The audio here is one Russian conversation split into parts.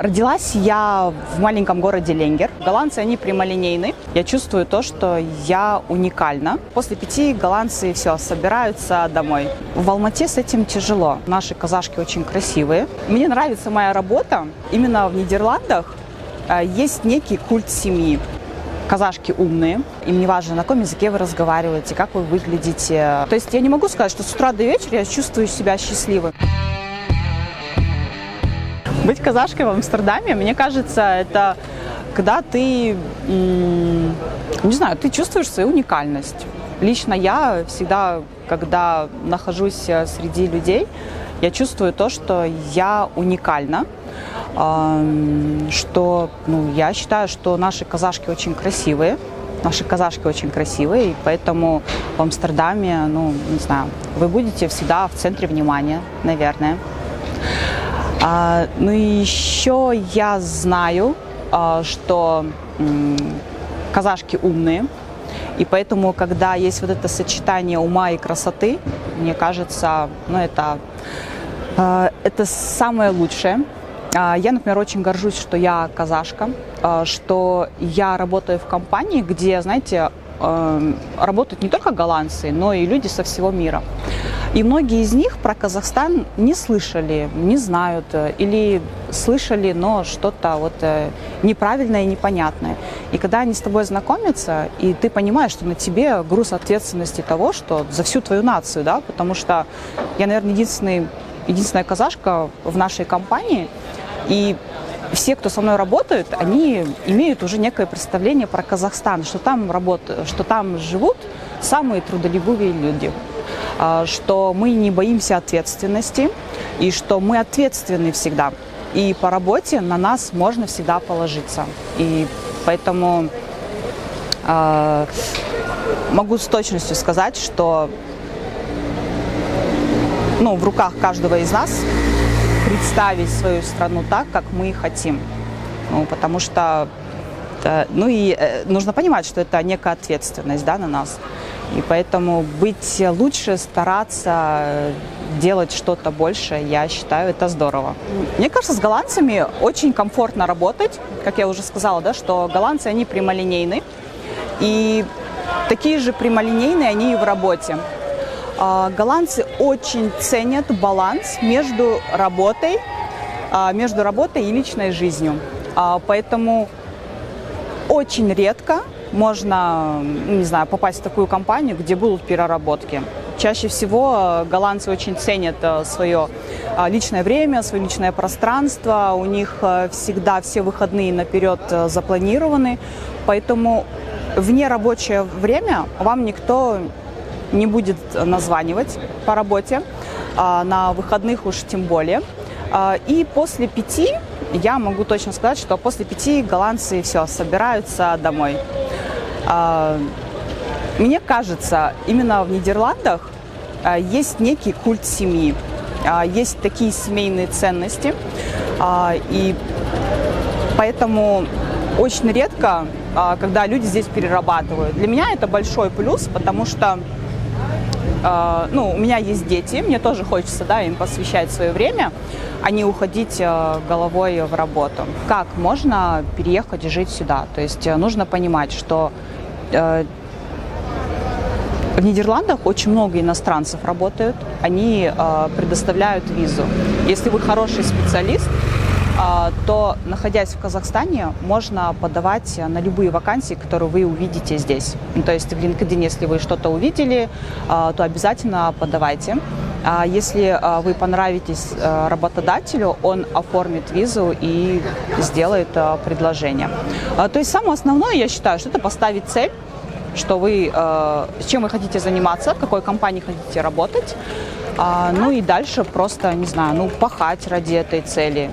Родилась я в маленьком городе Ленгер. Голландцы, они прямолинейны. Я чувствую то, что я уникальна. После 5 голландцы все, собираются домой. В Алмате с этим тяжело. Наши казашки очень красивые. Мне нравится моя работа. Именно в Нидерландах есть некий культ семьи. Казашки умные, им не важно, на каком языке вы разговариваете, как вы выглядите. То есть я не могу сказать, что с утра до вечера я чувствую себя счастливой. Быть казашкой в Амстердаме, мне кажется, это когда ты, не знаю, ты чувствуешь свою уникальность. Лично я всегда, когда нахожусь среди людей, я чувствую то, что я уникальна. Что, я считаю, что наши казашки очень красивые. Наши казашки очень красивые, и поэтому в Амстердаме, не знаю, вы будете всегда в центре внимания, наверное. И еще я знаю, что казашки умные, и поэтому, когда есть вот это сочетание ума и красоты, мне кажется, это самое лучшее. Я, например, очень горжусь, что я казашка, что я работаю в компании, где, знаете, работают не только голландцы, но и люди со всего мира. И многие из них про Казахстан не слышали, не знают, или слышали, но что-то неправильное и непонятное. И когда они с тобой знакомятся, и ты понимаешь, что на тебе груз ответственности того, что за всю твою нацию, да, потому что я, наверное, единственная казашка в нашей компании, и все, кто со мной работают, они имеют уже некое представление про Казахстан, что там живут самые трудолюбивые люди, что мы не боимся ответственности и что мы ответственны всегда. И по работе на нас можно всегда положиться. И поэтому могу с точностью сказать, что в руках каждого из нас представить свою страну так, как мы хотим. Потому что нужно понимать, что это некая ответственность, да, на нас. И поэтому быть лучше, стараться делать что-то больше, я считаю, это здорово. Мне кажется, с голландцами очень комфортно работать. Как я уже сказала, да, что голландцы, они прямолинейны. И такие же прямолинейные они и в работе. Голландцы очень ценят баланс между работой и личной жизнью. Поэтому очень редко можно, попасть в такую компанию, где будут переработки. Чаще всего голландцы очень ценят свое личное время, свое личное пространство. У них всегда все выходные наперед запланированы. Поэтому в нерабочее время вам никто не будет названивать по работе, на выходных уж тем более. И после 5, я могу точно сказать, что после 5 голландцы все, собираются домой. Мне кажется, именно в Нидерландах есть некий культ семьи, есть такие семейные ценности, и поэтому очень редко, когда люди здесь перерабатывают. Для меня это большой плюс, потому что у меня есть дети, мне тоже хочется, да, им посвящать свое время, а не уходить головой в работу. Как можно переехать и жить сюда? То есть нужно понимать, что в Нидерландах очень много иностранцев работают, они предоставляют визу. Если вы хороший специалист, то, находясь в Казахстане, можно подавать на любые вакансии, которые вы увидите здесь. То есть в LinkedIn, если вы что-то увидели, то обязательно подавайте. Если вы понравитесь работодателю, он оформит визу и сделает предложение. То есть самое основное, я считаю, что это поставить цель, что вы, чем вы хотите заниматься, в какой компании хотите работать, и дальше просто, пахать ради этой цели.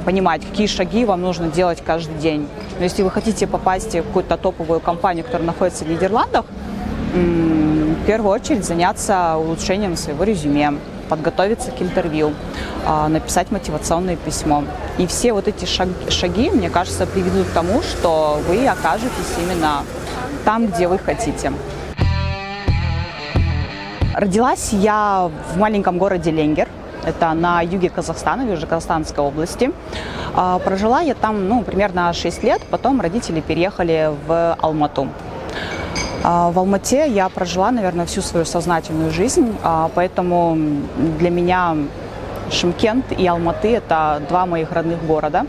Понимать, какие шаги вам нужно делать каждый день. Но если вы хотите попасть в какую-то топовую компанию, которая находится в Нидерландах, в первую очередь заняться улучшением своего резюме, подготовиться к интервью, написать мотивационное письмо. И все вот эти шаги, мне кажется, приведут к тому, что вы окажетесь именно там, где вы хотите. Родилась я в маленьком городе Ленгер. Это на юге Казахстана, в Южно-Казахстанской области. Прожила я там примерно 6 лет, потом родители переехали в Алмату. В Алмате я прожила, наверное, всю свою сознательную жизнь, поэтому для меня Шымкент и Алматы – это два моих родных города.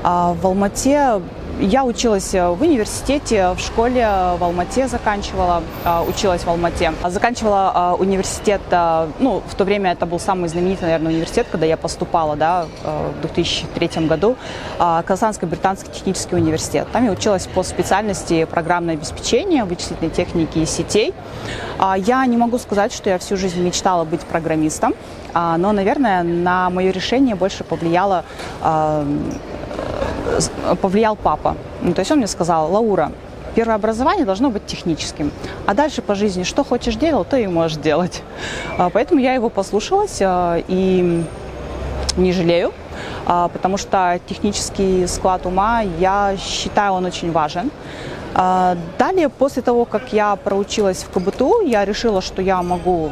В Алмате я училась в университете, в школе в Алмате заканчивала, училась в Алмате. Заканчивала университет, в то время это был самый знаменитый, наверное, университет, когда я поступала, в 2003 году, Казахстанский британский технический университет. Там я училась по специальности программное обеспечение, вычислительной техники и сетей. Я не могу сказать, что я всю жизнь мечтала быть программистом, но, наверное, на мое решение больше повлиял папа. То есть он мне сказал: Лаура, первое образование должно быть техническим, а дальше по жизни что хочешь делать, то и можешь делать. Поэтому я его послушалась и не жалею, потому что технический склад ума, я считаю, он очень важен. Далее, после того, как я проучилась в КБТУ, я решила, что я могу...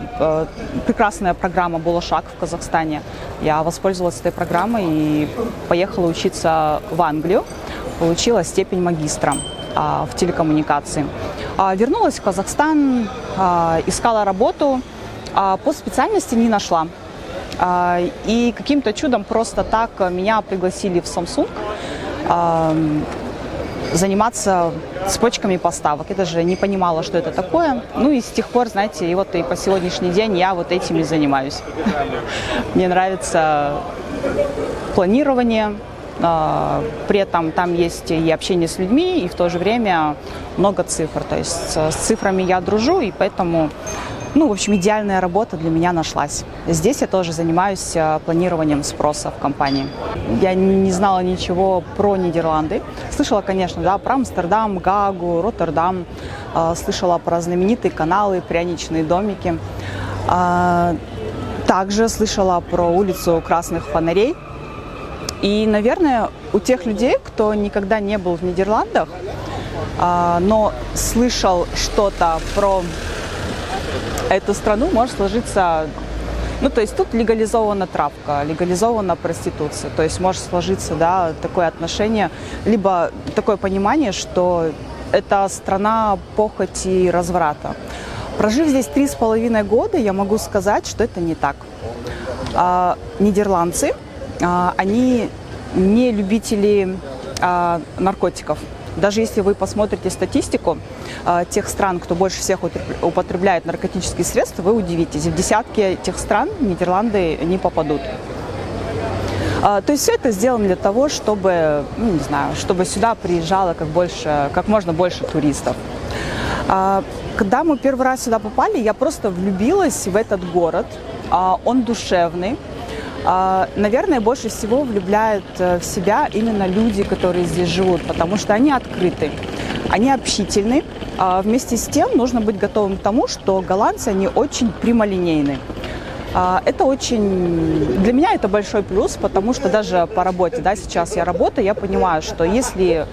Прекрасная программа «Болашак» в Казахстане. Я воспользовалась этой программой и поехала учиться в Англию. Получила степень магистра в телекоммуникации. Вернулась в Казахстан, искала работу, по специальности не нашла. И каким-то чудом просто так меня пригласили в Samsung заниматься цепочками поставок. Я даже не понимала, что это такое. И с тех пор, знаете, и по сегодняшний день я этим и занимаюсь. Мне нравится планирование, при этом там есть и общение с людьми, и в то же время много цифр. То есть с цифрами я дружу, и поэтому, идеальная работа для меня нашлась. Здесь я тоже занимаюсь планированием спроса в компании. Я не знала ничего про Нидерланды. Слышала, конечно, про Амстердам, Гаагу, Роттердам. Слышала про знаменитые каналы, пряничные домики. Также слышала про улицу Красных фонарей. И, наверное, у тех людей, кто никогда не был в Нидерландах, но слышал что-то про эту страну, может сложиться... то есть тут легализована травка, легализована проституция. То есть может сложиться, такое отношение, либо такое понимание, что это страна похоти и разврата. Прожив здесь 3,5 года, я могу сказать, что это не так. Нидерландцы, они не любители наркотиков. Даже если вы посмотрите статистику тех стран, кто больше всех употребляет наркотические средства, вы удивитесь. В десятки тех стран Нидерланды не попадут. То есть все это сделано для того, чтобы, чтобы сюда приезжало как можно больше туристов. Когда мы первый раз сюда попали, я просто влюбилась в этот город. Он душевный. Наверное, больше всего влюбляют в себя именно люди, которые здесь живут, потому что они открыты, они общительны. Вместе с тем нужно быть готовым к тому, что голландцы, они очень прямолинейны. Это для меня это большой плюс, потому что даже по работе, сейчас я работаю, я понимаю, что если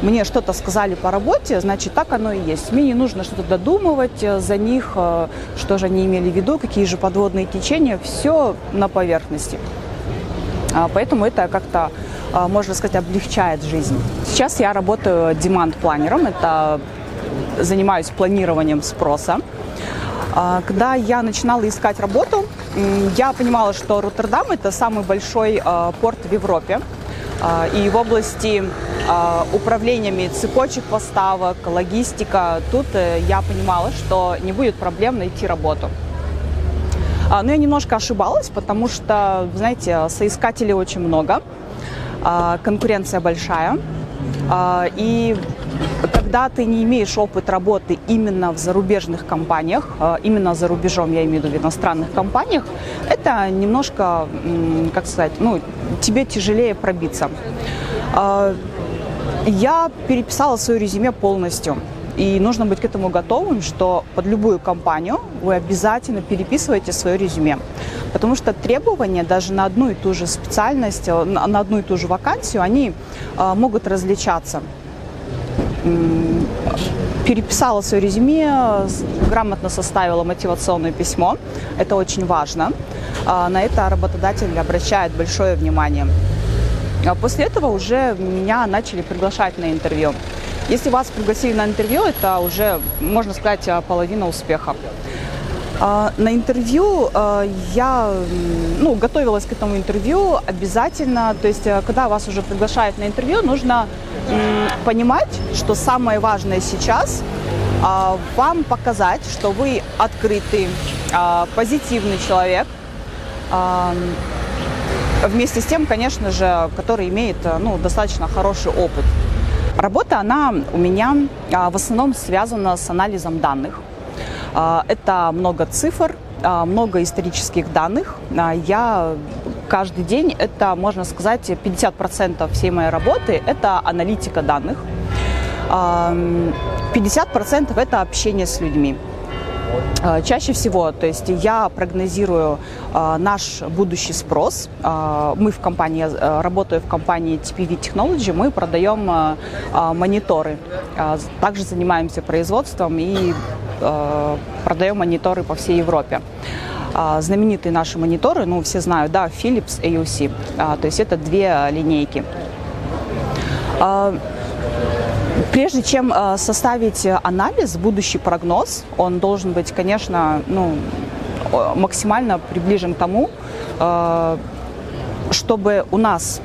мне что-то сказали по работе, значит, так оно и есть. Мне не нужно что-то додумывать за них, что же они имели в виду, какие же подводные течения, все на поверхности. Поэтому это как-то, можно сказать, облегчает жизнь. Сейчас я работаю деманд-планером, это занимаюсь планированием спроса. Когда я начинала искать работу, я понимала, что Роттердам – это самый большой порт в Европе. И в области управлениями цепочек поставок, логистика, тут я понимала, что не будет проблем найти работу. Но я немножко ошибалась, потому что, знаете, соискателей очень много, конкуренция большая. И когда ты не имеешь опыт работы именно в зарубежных компаниях, именно за рубежом, я имею в виду в иностранных компаниях, это немножко, тебе тяжелее пробиться. Я переписала свое резюме полностью. И нужно быть к этому готовым, что под любую компанию вы обязательно переписываете свое резюме. Потому что требования даже на одну и ту же специальность, на одну и ту же вакансию, они могут различаться. переписала свое резюме, грамотно составила мотивационное письмо. Это очень важно. На это работодатель обращает большое внимание. После этого уже меня начали приглашать на интервью. Если вас пригласили на интервью, это уже, можно сказать, половина успеха. На интервью я готовилась к этому интервью обязательно. То есть, когда вас уже приглашают на интервью, нужно понимать, что самое важное сейчас вам показать, что вы открытый, позитивный человек. Вместе с тем, конечно же, который имеет достаточно хороший опыт. Работа, она у меня в основном связана с анализом данных. Это много цифр, много исторических данных. Я каждый день, это, можно сказать, 50% всей моей работы – это аналитика данных. 50% – это общение с людьми. Чаще всего, то есть я прогнозирую наш будущий спрос. Мы в компании, работаю в компании TPV Technology, мы продаем мониторы. Также занимаемся производством и продаем мониторы по всей Европе. Знаменитые наши мониторы, все знают, да, Philips, AOC. То есть это две линейки. Прежде чем составить анализ, будущий прогноз, он должен быть, конечно, максимально приближен к тому, чтобы у нас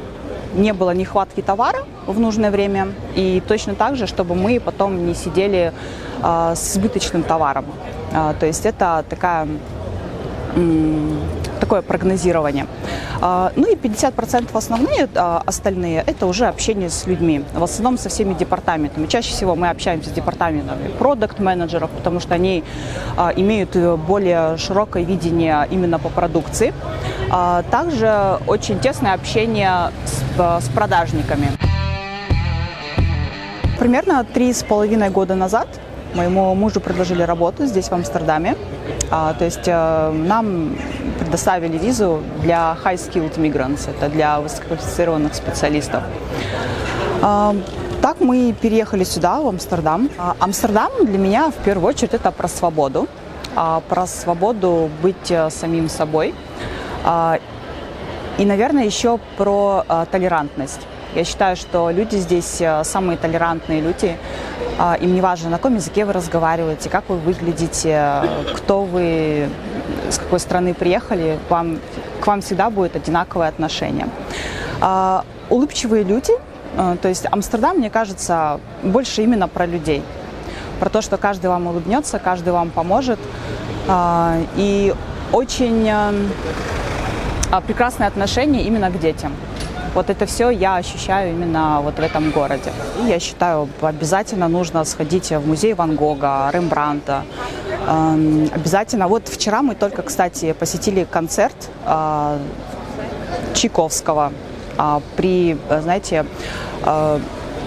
не было нехватки товара в нужное время, и точно так же, чтобы мы потом не сидели с избыточным товаром. То есть это такое прогнозирование. И 50% основные, остальные, это уже общение с людьми, в основном со всеми департаментами. Чаще всего мы общаемся с департаментами продакт-менеджеров, потому что они имеют более широкое видение именно по продукции. Также очень тесное общение с продажниками. Примерно 3,5 года назад моему мужу предложили работу здесь, в Амстердаме. То есть нам предоставили визу для high-skilled migrants, это для высококвалифицированных специалистов. Так мы переехали сюда, в Амстердам. Амстердам для меня в первую очередь это про свободу быть самим собой и, наверное, еще про толерантность. Я считаю, что люди здесь самые толерантные люди. Им не важно, на каком языке вы разговариваете, как вы выглядите, кто вы, с какой страны приехали, к вам всегда будет одинаковое отношение. Улыбчивые люди, то есть Амстердам, мне кажется, больше именно про людей. Про то, что каждый вам улыбнется, каждый вам поможет. И очень прекрасное отношение именно к детям. Вот это все я ощущаю именно вот в этом городе. И я считаю, обязательно нужно сходить в музей Ван Гога, Рембрандта. Обязательно. Вот вчера мы только, кстати, посетили концерт Чайковского.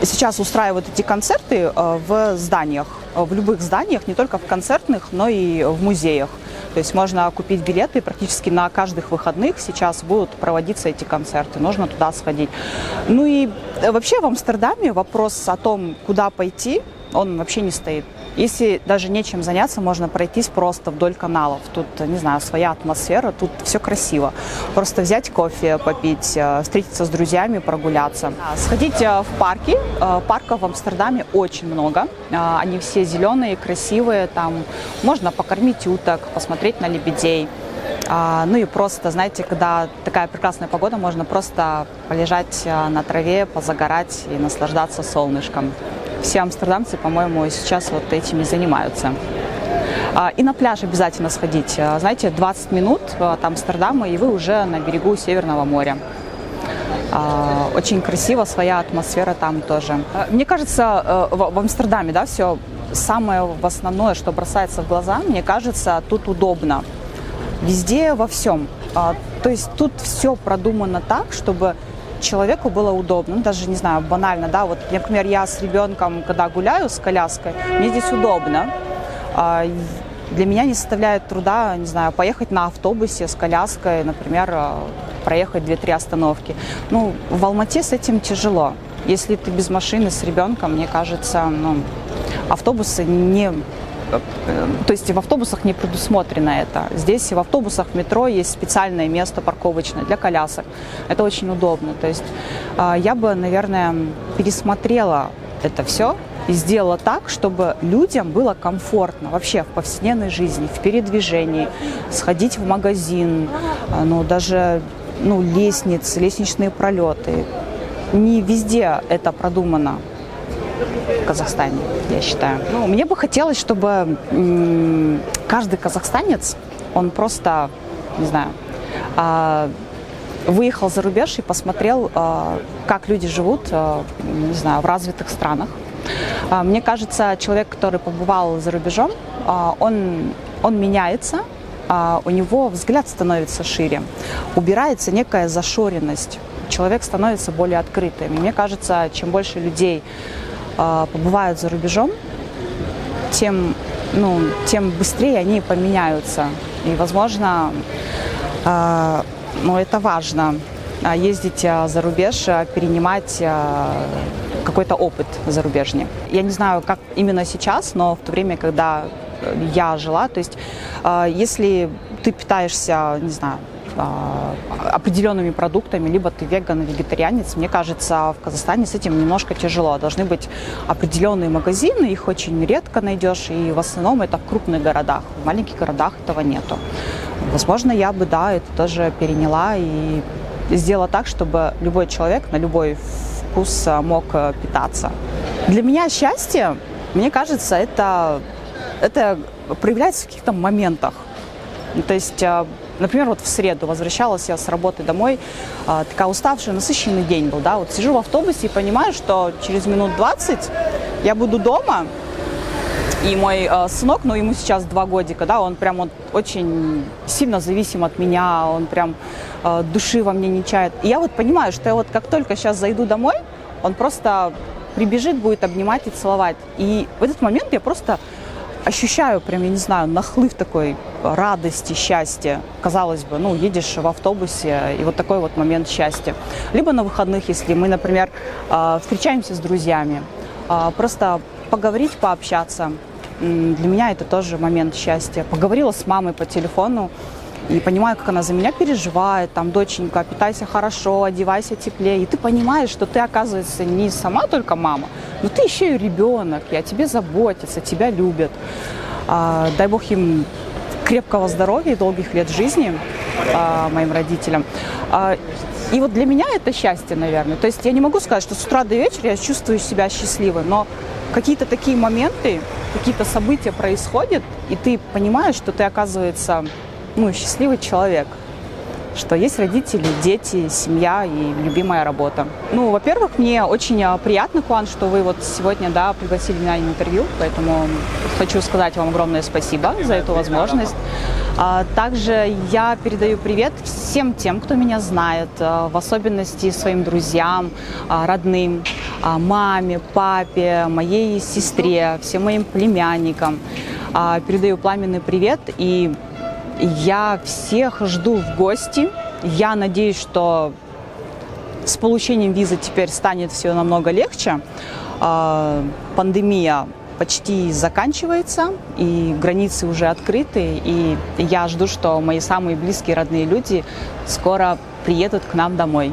Сейчас устраивают эти концерты в зданиях, в любых зданиях, не только в концертных, но и в музеях. То есть можно купить билеты, практически на каждых выходных сейчас будут проводиться эти концерты, нужно туда сходить. И вообще в Амстердаме вопрос о том, куда пойти, он вообще не стоит. Если даже нечем заняться, можно пройтись просто вдоль каналов. Тут, не знаю, своя атмосфера, тут все красиво. Просто взять кофе, попить, встретиться с друзьями, прогуляться. Сходить в парки. Парков в Амстердаме очень много. Они все зеленые, красивые. Там можно покормить уток, посмотреть на лебедей. И просто, знаете, когда такая прекрасная погода, можно просто полежать на траве, позагорать и наслаждаться солнышком. Все амстердамцы, по-моему, сейчас вот этим и занимаются. И на пляж обязательно сходить. Знаете, 20 минут от Амстердама, и вы уже на берегу Северного моря. Очень красиво, своя атмосфера там тоже. Мне кажется, в Амстердаме, да, все самое основное, что бросается в глаза, мне кажется, тут удобно. Везде, во всем. То есть тут все продумано так, чтобы человеку было удобно, даже, не знаю, банально, да, вот, например, я с ребенком, когда гуляю с коляской, мне здесь удобно. Для меня не составляет труда, не знаю, поехать на автобусе с коляской, например, проехать 2-3 остановки. В Алмате с этим тяжело. Если ты без машины с ребенком, мне кажется, автобусы не... То есть в автобусах не предусмотрено это. Здесь в автобусах, в метро есть специальное место парковочное для колясок. Это очень удобно. То есть я бы, наверное, пересмотрела это все и сделала так, чтобы людям было комфортно вообще в повседневной жизни, в передвижении, сходить в магазин, даже лестничные пролеты. Не везде это продумано в Казахстане, я считаю. Мне бы хотелось, чтобы каждый казахстанец, он просто, не знаю, выехал за рубеж и посмотрел, как люди живут, не знаю, в развитых странах. Мне кажется, человек, который побывал за рубежом, он меняется, у него взгляд становится шире, убирается некая зашоренность, человек становится более открытым. Мне кажется, чем больше людей побывают за рубежом, тем быстрее они поменяются. И, возможно, это важно, ездить за рубеж, перенимать какой-то опыт зарубежный. Я не знаю, как именно сейчас, но в то время, когда я жила, то есть если ты питаешься, не знаю, определенными продуктами, либо ты веган, вегетарианец, мне кажется, в Казахстане с этим немножко тяжело. Должны быть определенные магазины, их очень редко найдешь, и в основном это в крупных городах. В маленьких городах этого нету. Возможно, я бы, это тоже переняла и сделала так, чтобы любой человек на любой вкус мог питаться. Для меня счастье, мне кажется, это проявляется в каких-то моментах. То есть, например, вот в среду возвращалась я с работы домой, такая уставшая, насыщенный день был, сижу в автобусе и понимаю, что через минут 20 я буду дома, и мой сынок, ему сейчас 2 годика, он прям очень сильно зависим от меня, он прям души во мне не чает. И я понимаю, что я как только сейчас зайду домой, он просто прибежит, будет обнимать и целовать. И в этот момент я просто ощущаю прям, я не знаю, нахлыв такой радости, счастья. Казалось бы, едешь в автобусе, и такой момент счастья. Либо на выходных, если мы, например, встречаемся с друзьями, просто поговорить, пообщаться. Для меня это тоже момент счастья. Поговорила с мамой по телефону и понимаю, как она за меня переживает. Доченька, питайся хорошо, одевайся теплее. И ты понимаешь, что ты, оказывается, не сама только мама, но ты еще и ребенок, и о тебе заботятся, тебя любят. Дай Бог им крепкого здоровья и долгих лет жизни, моим родителям. И для меня это счастье, наверное. То есть я не могу сказать, что с утра до вечера я чувствую себя счастливой, но какие-то такие моменты, какие-то события происходят, и ты понимаешь, что ты, оказывается, счастливый человек, что есть родители, дети, семья и любимая работа. Во-первых, мне очень приятно, Куан, что вы сегодня, пригласили меня на интервью, поэтому хочу сказать вам огромное спасибо за эту возможность. Также я передаю привет всем тем, кто меня знает, в особенности своим друзьям, родным, маме, папе, моей сестре, всем моим племянникам. Передаю пламенный привет, и я всех жду в гости. Я надеюсь, что с получением визы теперь станет все намного легче. Пандемия почти заканчивается, и границы уже открыты. И я жду, что мои самые близкие, родные люди скоро приедут к нам домой.